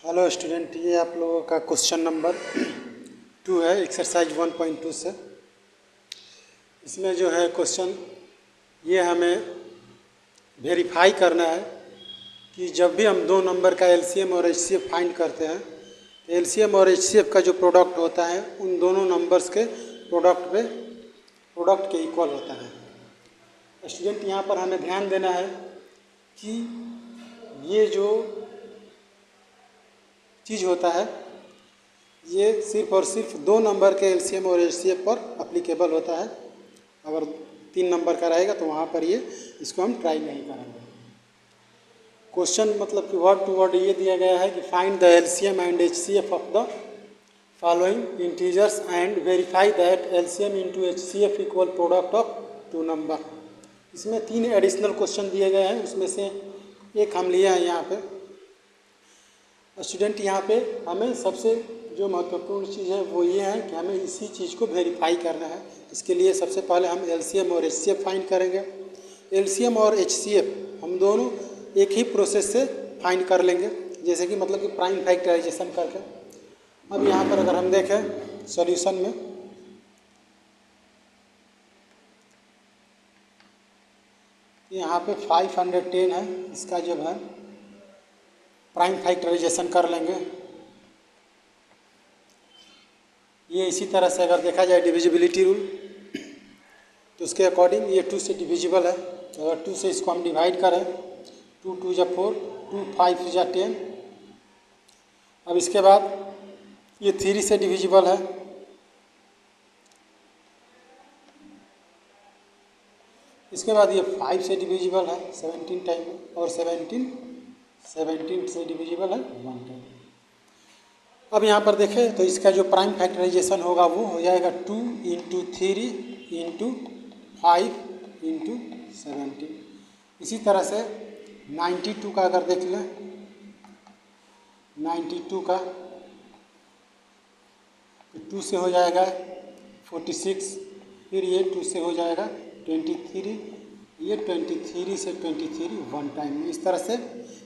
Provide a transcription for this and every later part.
Hello student, ये आप लोगों का क्वेश्चन नंबर 2 है एक्सरसाइज 1.2 से। इसमें जो है क्वेश्चन ये हमें वेरीफाई करना है कि जब भी हम दो नंबर का एलसीएम और एचसीएफ फाइंड करते हैं तो एलसीएम और एचसीएफ का जो प्रोडक्ट होता है उन दोनों नंबर्स के प्रोडक्ट के इक्वल होता है। स्टूडेंट, यहाँ पर हमें ध्यान देना है कि ये जो चीज़ होता है ये सिर्फ और सिर्फ दो नंबर के एलसीएम और एचसीएफ पर अप्लीकेबल होता है। अगर 3 नंबर का रहेगा तो वहाँ पर ये इसको हम ट्राई नहीं करेंगे। क्वेश्चन मतलब कि वर्ड टू वर्ड ये दिया गया है कि find the LCM and HCF of the following integers and verify that LCM into HCF equal product of 2 number. इसमें 3 एडिशनल क्वेश्चन दिए गए हैं, उसमें से एक हम लिए हैं यहाँ पे। स्टूडेंट, यहाँ पे हमें सबसे जो महत्वपूर्ण चीज़ है वो ये है कि हमें इसी चीज़ को वेरीफाई करना है। इसके लिए सबसे पहले हम एलसीएम और एचसीएफ फाइंड करेंगे। एलसीएम और एचसीएफ हम दोनों एक ही प्रोसेस से फाइंड कर लेंगे, जैसे कि मतलब कि प्राइम फैक्टराइजेशन करके। अब यहाँ पर अगर हम देखें सॉल्यूशन में, यहाँ पे 510 है, इसका जो है प्राइम फैक्टराइजेशन कर लेंगे। ये इसी तरह से अगर देखा जाए डिविजिबिलिटी रूल तो उसके अकॉर्डिंग ये 2 से डिविजिबल है। तो अगर 2 से इसको हम डिवाइड करें, 2 2 जा 4, 2 5 जा 10। अब इसके बाद ये 3 से डिविजिबल है। इसके बाद ये 5 से डिविजिबल है 17 टाइम, और 17 से डिविजिबल है 1 टाइम। अब यहाँ पर देखें तो इसका जो प्राइम फैक्टराइजेशन होगा वो हो जाएगा 2 इंटू 3 इंटू 5 इंटू 17। इसी तरह से 92 का अगर देख लें, 92 का 2 से हो जाएगा 46, फिर ये 2 से हो जाएगा 23, ये 23 से 23 1 टाइम। इस तरह से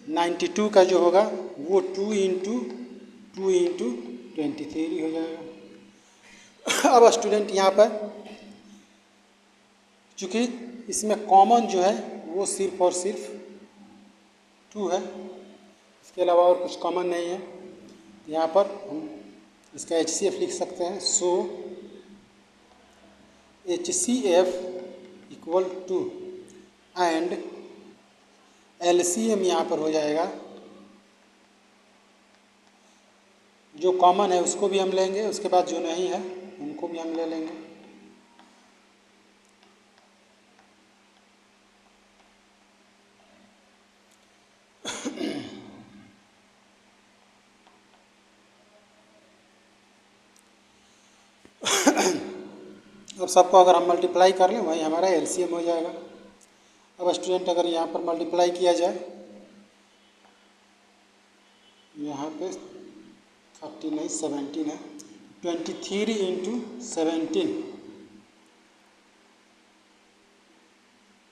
92 का जो होगा वो 2 इंटू 23 हो जाएगा। अब स्टूडेंट यहाँ पर चूँकि इसमें कॉमन जो है वो सिर्फ और सिर्फ 2 है, इसके अलावा और कुछ कॉमन नहीं है। यहाँ पर हम इसका एचसीएफ लिख सकते हैं। So HCF equal to, and LCM यहाँ पर हो जाएगा, जो कॉमन है उसको भी हम लेंगे, उसके बाद जो नहीं है उनको भी हम ले लेंगे। अब सबको अगर हम मल्टीप्लाई कर लें वही हमारा एलसीएम हो जाएगा। अब स्टूडेंट अगर यहाँ पर मल्टीप्लाई किया जाए, यहाँ पे 30 नहीं 17 है, 23 इंटू 17,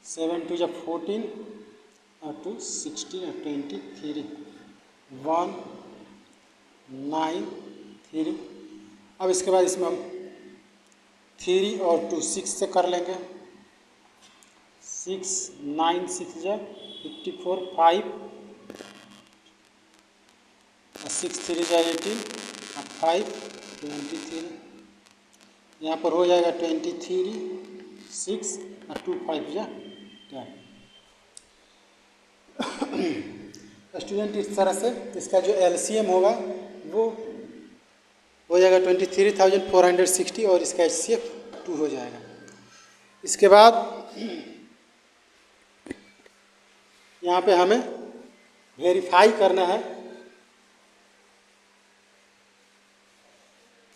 7 2 जब 14 और 2 16 और 23 1 9 3। अब इसके बाद इसमें हम 3 और 2 6 से कर लेंगे। 6 9 6 जा 54, 5 और 6 3 जा 18 और 5 23। यहाँ पर हो जाएगा 23 6 और 2 5 जा 10। स्टूडेंट, इस तरह से इसका जो एलसीएम होगा वो हो जाएगा 23,460 और इसका एचसीएफ 2 हो जाएगा। इसके बाद यहाँ पे हमें वेरीफाई करना है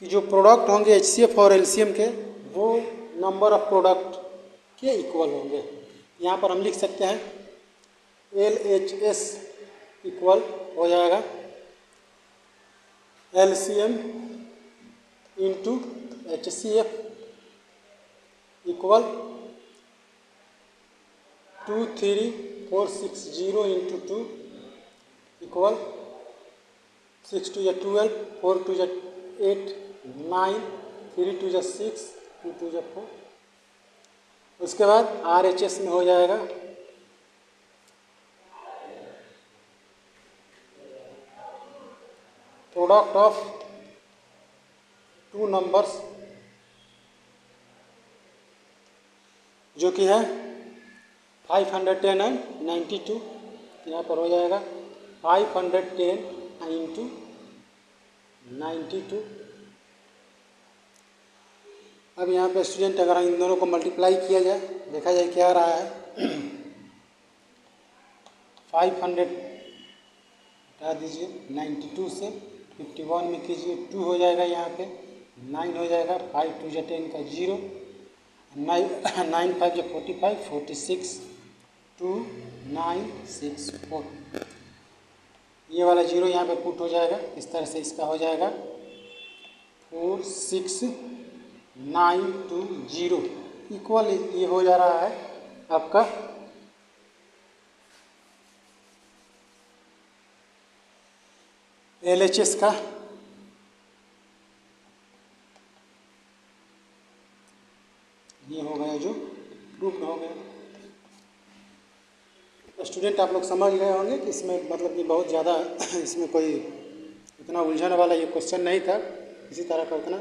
कि जो प्रोडक्ट होंगे एचसीएफ और एलसीएम के वो नंबर ऑफ प्रोडक्ट के इक्वल होंगे। यहाँ पर हम लिख सकते हैं LHS इक्वल हो जाएगा LCM into HCF equal 23460 into 2 equal 6 2 12, 4 2 8, 9, 3 2 6, 2 2 4। उसके बाद RHS में हो जाएगा प्रोडक्ट ऑफ टू नंबर्स, जो कि है 510 एंड 92। यहाँ पर हो जाएगा 510 इंटू 92। अब यहाँ पे स्टूडेंट अगर इन दोनों को मल्टीप्लाई किया जाए, देखा जाए क्या आ रहा है। 500 हटा दीजिए 92 से, 51 में कीजिए 2 हो जाएगा, यहाँ पे 9 हो जाएगा, 5 2 10 का 0, 9 5 45, 46, 2 9 6 4। ये वाला 0 यहाँ पे पुट हो जाएगा। इस तरह से इसका हो जाएगा 4 6 9 2 0 इक्वल। ये हो जा रहा है आपका LHS का ये हो गया, जो प्रूफ हो गया। स्टूडेंट आप लोग समझ गए होंगे कि इसमें मतलब कि बहुत ज़्यादा इसमें कोई इतना उलझन वाला ये क्वेश्चन नहीं था, किसी तरह का उतना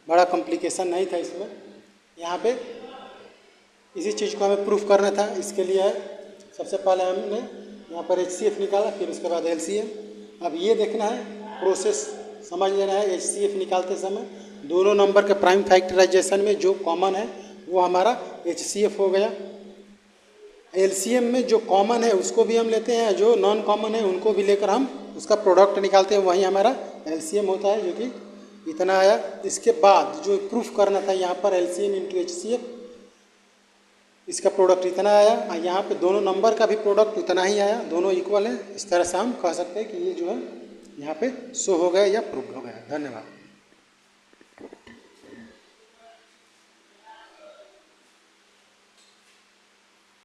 बड़ा कॉम्प्लिकेशन नहीं था इसमें। यहाँ पे इसी चीज़ को हमें प्रूफ करना था। इसके लिए सबसे पहले हमने यहाँ पर HCF निकाला, फिर उसके बाद LCM। अब ये देखना है, प्रोसेस समझ लेना है। HCF निकालते समय दोनों नंबर के प्राइम फैक्टराइजेशन में जो कॉमन है वो हमारा HCF हो गया। LCM में जो कॉमन है उसको भी हम लेते हैं, जो नॉन कॉमन है उनको भी लेकर हम उसका प्रोडक्ट निकालते हैं, वही हमारा LCM होता है, जो कि इतना आया। इसके बाद जो प्रूफ करना था यहाँ पर LCM इंटू HCF, इसका प्रोडक्ट इतना आया, और यहाँ पे दोनों नंबर का भी प्रोडक्ट इतना ही आया, दोनों इक्वल है। इस तरह से हम कह सकते हैं कि ये जो है यहाँ पे शो हो गया या प्रूफ हो गया। धन्यवाद।